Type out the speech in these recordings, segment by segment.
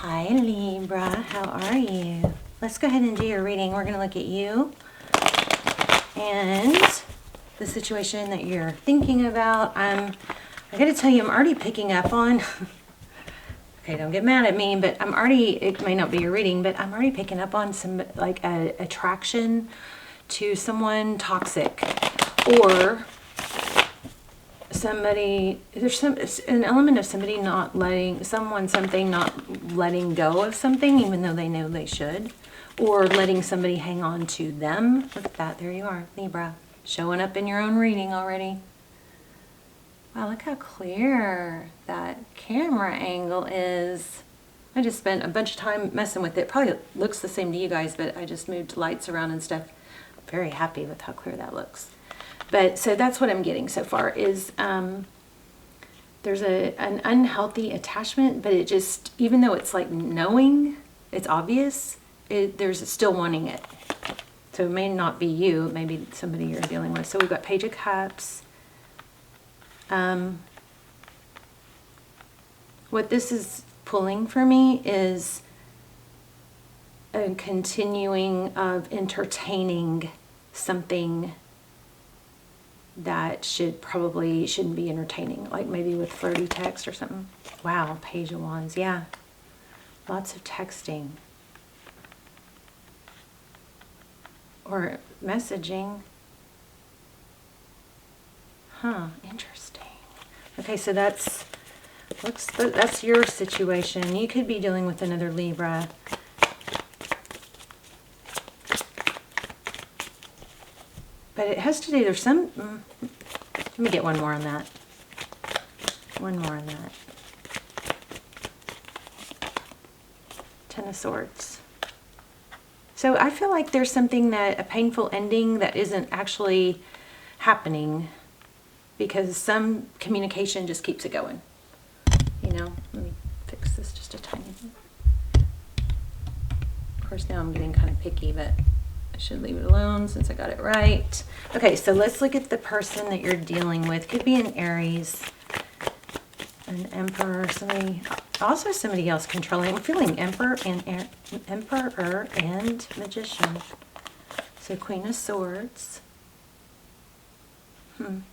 Hi Libra, how are you? Let's go ahead and do your reading. We're going to look at you and the situation that you're thinking about. I got to tell you, I'm already picking up on, okay, don't get mad at me, but it may not be your reading, but I'm already picking up on some like a attraction to someone toxic, or somebody, there's an element of somebody not letting not letting go of something even though they know they should, or letting somebody hang on to them. Look at that, there you are, Libra, showing up in your own reading already. Wow, look how clear that camera angle is. I just spent a bunch of time messing with it. Probably looks the same to you guys, but I just moved lights around and stuff. I'm very happy with how clear that looks. But so that's what I'm getting so far is there's an unhealthy attachment, but it just, even though it's like knowing, it's obvious, there's still wanting it. So it may not be you, it may be somebody you're dealing with. So we've got Page of Cups. What this is pulling for me is a continuing of entertaining something that shouldn't be entertaining, like maybe with flirty text or something. Wow, Page of Wands, yeah. Lots of texting. Or messaging. Huh, interesting. Okay, so that's your situation. You could be dealing with another Libra. But it has to do, there's some, let me get one more on that. One more on that. Ten of Swords. So I feel like there's something a painful ending that isn't actually happening because some communication just keeps it going. You know, let me fix this just a tiny bit. Of course, now I'm getting kind of picky, but I should leave it alone since I got it right. Okay, so let's look at the person that you're dealing with. Could be an Aries, an Emperor, also somebody else controlling. I'm feeling Emperor and Magician. So Queen of Swords.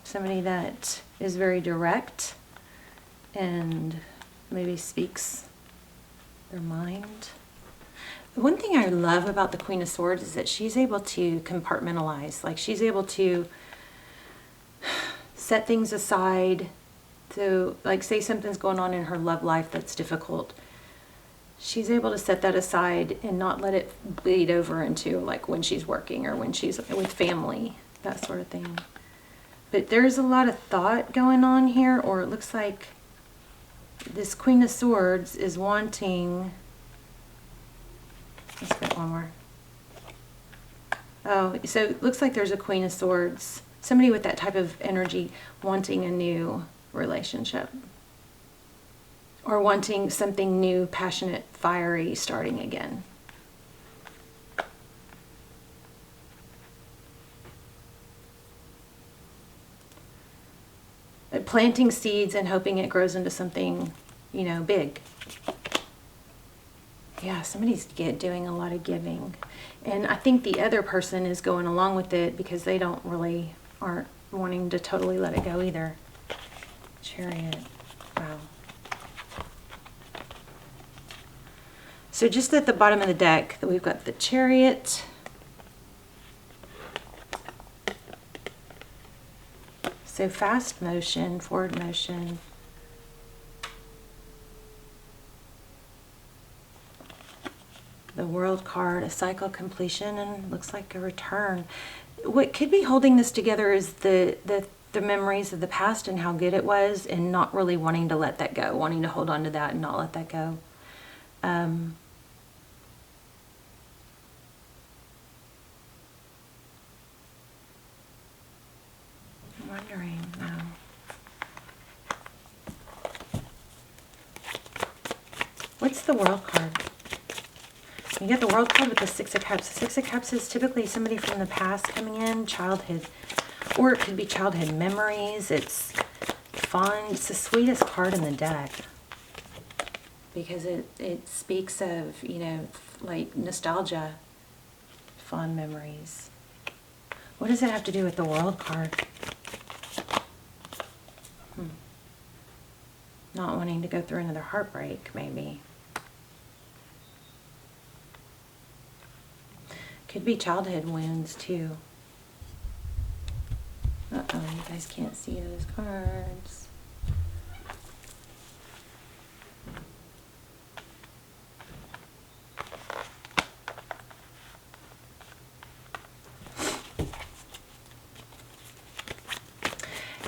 Somebody that is very direct and maybe speaks their mind. One thing I love about the Queen of Swords is that she's able to compartmentalize. Like she's able to set things aside. So like say something's going on in her love life that's difficult. She's able to set that aside and not let it bleed over into like when she's working or when she's with family, that sort of thing. But there's a lot of thought going on here, or it looks like this Queen of Swords is wanting... Let's get one more. Oh, so it looks like there's a Queen of Swords. Somebody with that type of energy wanting a new relationship. Or wanting something new, passionate, fiery, starting again. Planting seeds and hoping it grows into something, you know, big. Yeah, somebody's doing a lot of giving. And I think the other person is going along with it because they aren't wanting to totally let it go either. Chariot. Wow. So just at the bottom of the deck, we've got the Chariot. So fast motion, forward motion. The World card, a cycle completion, and looks like a return. What could be holding this together is the memories of the past and how good it was, and not really wanting to let that go, wanting to hold on to that and not let that go. I'm wondering now. What's the World card? You get the World card with the Six of Cups. The Six of Cups is typically somebody from the past coming in, childhood, or it could be childhood memories. It's fun. It's the sweetest card in the deck. because it speaks of, you know, like nostalgia, fond memories. What does it have to do with the World card? Not wanting to go through another heartbreak, maybe. Could be childhood wounds, too. Uh-oh, you guys can't see those cards.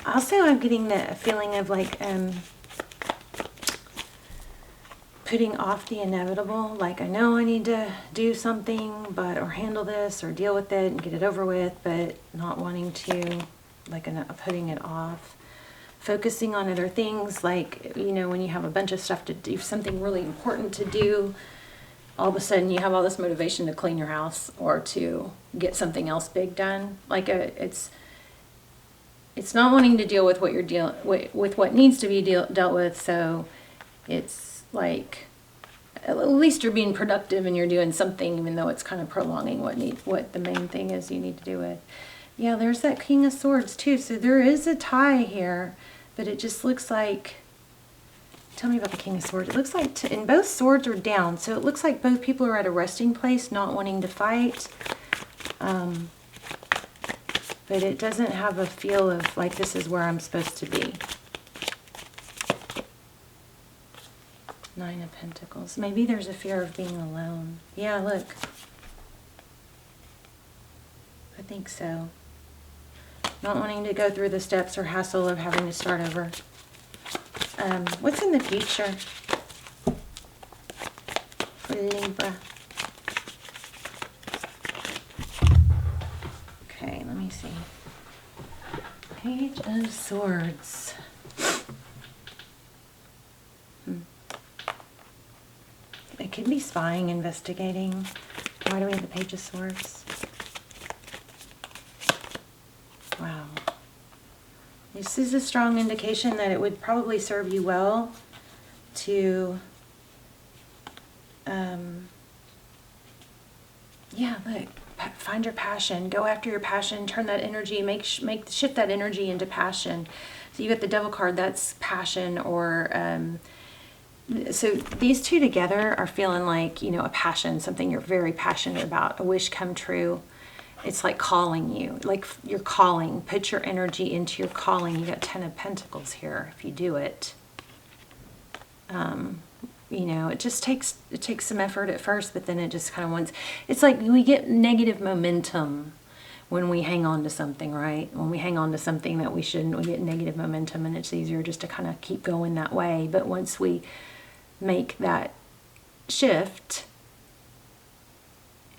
Also, I'm getting the feeling of like putting off the inevitable. Like, I know I need to do something, or handle this, or deal with it and get it over with, but not wanting to, like, putting it off. Focusing on other things, like, you know, when you have a bunch of stuff to do, something really important to do, all of a sudden you have all this motivation to clean your house or to get something else big done. Like, it's not wanting to deal with what you're with what needs to be dealt with. So it's like, at least you're being productive and you're doing something, even though it's kind of prolonging what the main thing is you need to do with. Yeah, there's that King of Swords too. So there is a tie here, but it just looks like, tell me about the King of Swords. It looks like, and both swords are down. So it looks like both people are at a resting place, not wanting to fight. But it doesn't have a feel of like, this is where I'm supposed to be. Nine of Pentacles. Maybe there's a fear of being alone. Yeah, look. I think so. Not wanting to go through the steps or hassle of having to start over. What's in the future for Libra? Okay, let me see. Page of Swords. It could be spying, investigating. Why do we have the Page of Swords? Wow. This is a strong indication that it would probably serve you well to, yeah, look, find your passion, go after your passion, turn that energy, shift that energy into passion. So you get the Devil card, that's passion, or, so these two together are feeling like, you know, a passion, something you're very passionate about, a wish come true. It's like calling you, like you're calling. Put your energy into your calling. You got 10 of Pentacles here if you do it. You know, it takes some effort at first, but then it just kind of wants, it's like we get negative momentum when we hang on to something, right? When we hang on to something that we shouldn't, we get negative momentum, and it's easier just to kind of keep going that way. But once we make that shift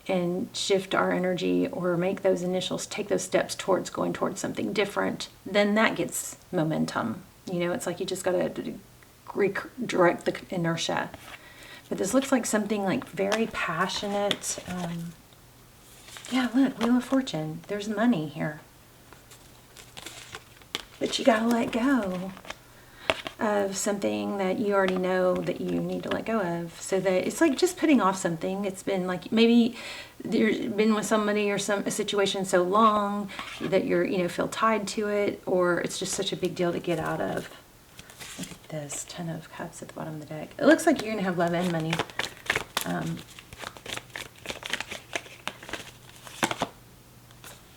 and shift our energy, or make those take those steps towards going towards something different, then that gets momentum. You know, it's like you just got to redirect the inertia. But this looks like something like very passionate. Yeah, look, Wheel of Fortune. There's money here. But you got to let go of something that you already know that you need to let go of. So that it's like just putting off something. It's been like, maybe you've been with somebody or a situation so long that you're, you know, feel tied to it, or it's just such a big deal to get out of. Look at this, 10 of Cups at the bottom of the deck. It looks like you're going to have love and money.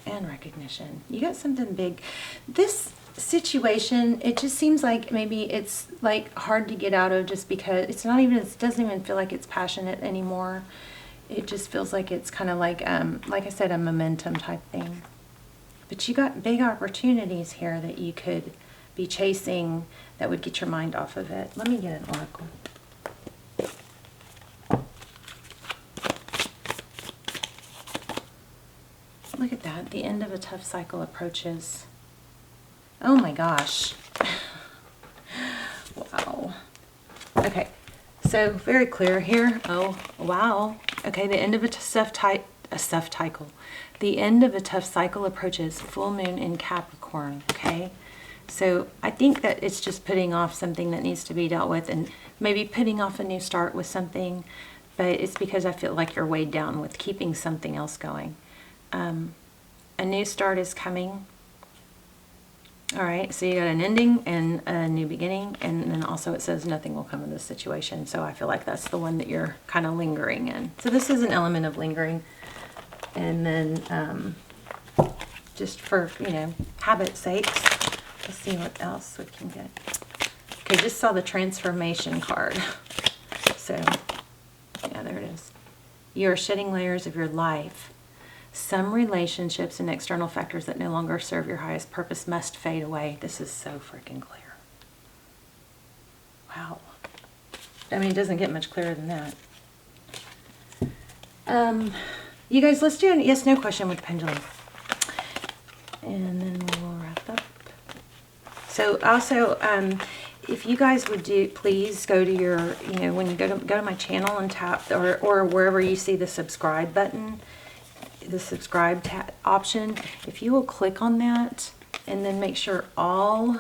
And recognition. You got something big. This situation, it just seems like maybe it's like hard to get out of, just because it's not even, it doesn't even feel like it's passionate anymore. It just feels like it's kind of like I said, a momentum type thing. But you got big opportunities here that you could be chasing that would get your mind off of it. Let me get an oracle. Look at that. The end of a tough cycle approaches. Oh my gosh. Wow. Okay. So very clear here. Oh, wow. Okay, the end of a tough cycle. The end of a tough cycle approaches. Full moon in Capricorn, okay? So I think that it's just putting off something that needs to be dealt with, and maybe putting off a new start with something, but it's because I feel like you're weighed down with keeping something else going. A new start is coming. All right, so you got an ending and a new beginning, and then also it says nothing will come of this situation. So I feel like that's the one that you're kind of lingering in. So this is an element of lingering. And then just for, you know, habit's sakes, let's see what else we can get. Okay, just saw the transformation card. So, yeah, there it is. You are shedding layers of your life. Some relationships and external factors that no longer serve your highest purpose must fade away. This is so freaking clear. Wow. I mean, it doesn't get much clearer than that. You guys, let's do an yes/no question with the pendulum. And then we'll wrap up. So also, if you guys would please go to your, you know, when you go to my channel and tap, or wherever you see the subscribe button, the subscribe option, if you will click on that and then make sure all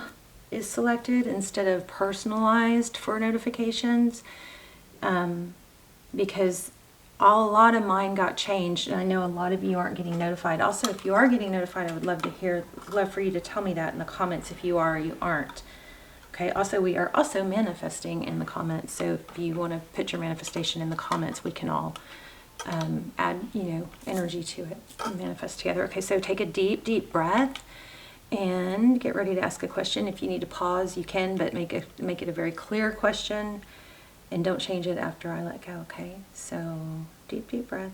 is selected instead of personalized for notifications, because a lot of mine got changed, and I know a lot of you aren't getting notified. Also, if you are getting notified, I would love for you to tell me that in the comments if you are or you aren't. Okay, also we are also manifesting in the comments, so if you want to put your manifestation in the comments, we can all add, you know, energy to it and manifest together. Okay, so take a deep breath and get ready to ask a question. If you need to pause, you can, but make it a very clear question, and don't change it after I let go. Okay, so deep breath.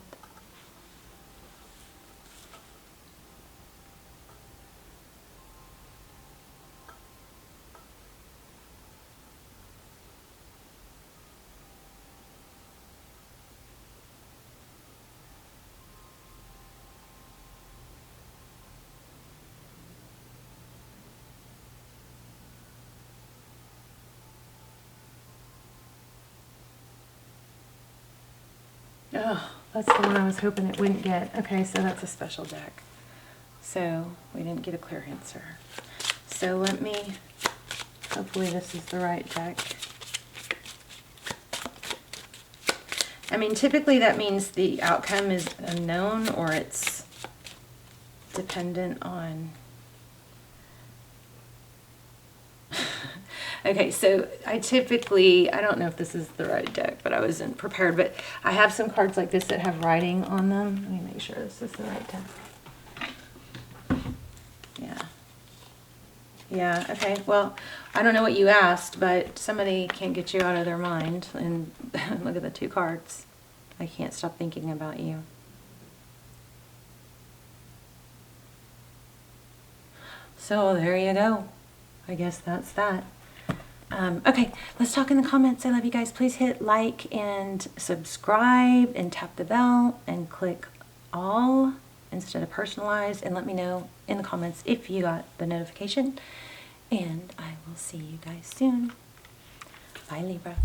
Oh, that's the one I was hoping it wouldn't get. Okay, so that's a special deck. So we didn't get a clear answer. So let me, hopefully this is the right deck. I mean, typically that means the outcome is unknown, or it's dependent on... Okay, so I don't know if this is the right deck, but I wasn't prepared, but I have some cards like this that have writing on them. Let me make sure this is the right deck. Yeah, okay, well, I don't know what you asked, but somebody can't get you out of their mind, and look at the two cards. I can't stop thinking about you. So there you go. I guess that's that. Okay, let's talk in the comments. I love you guys. Please hit like and subscribe and tap the bell and click all instead of personalized, and let me know in the comments if you got the notification, and I will see you guys soon. Bye, Libra.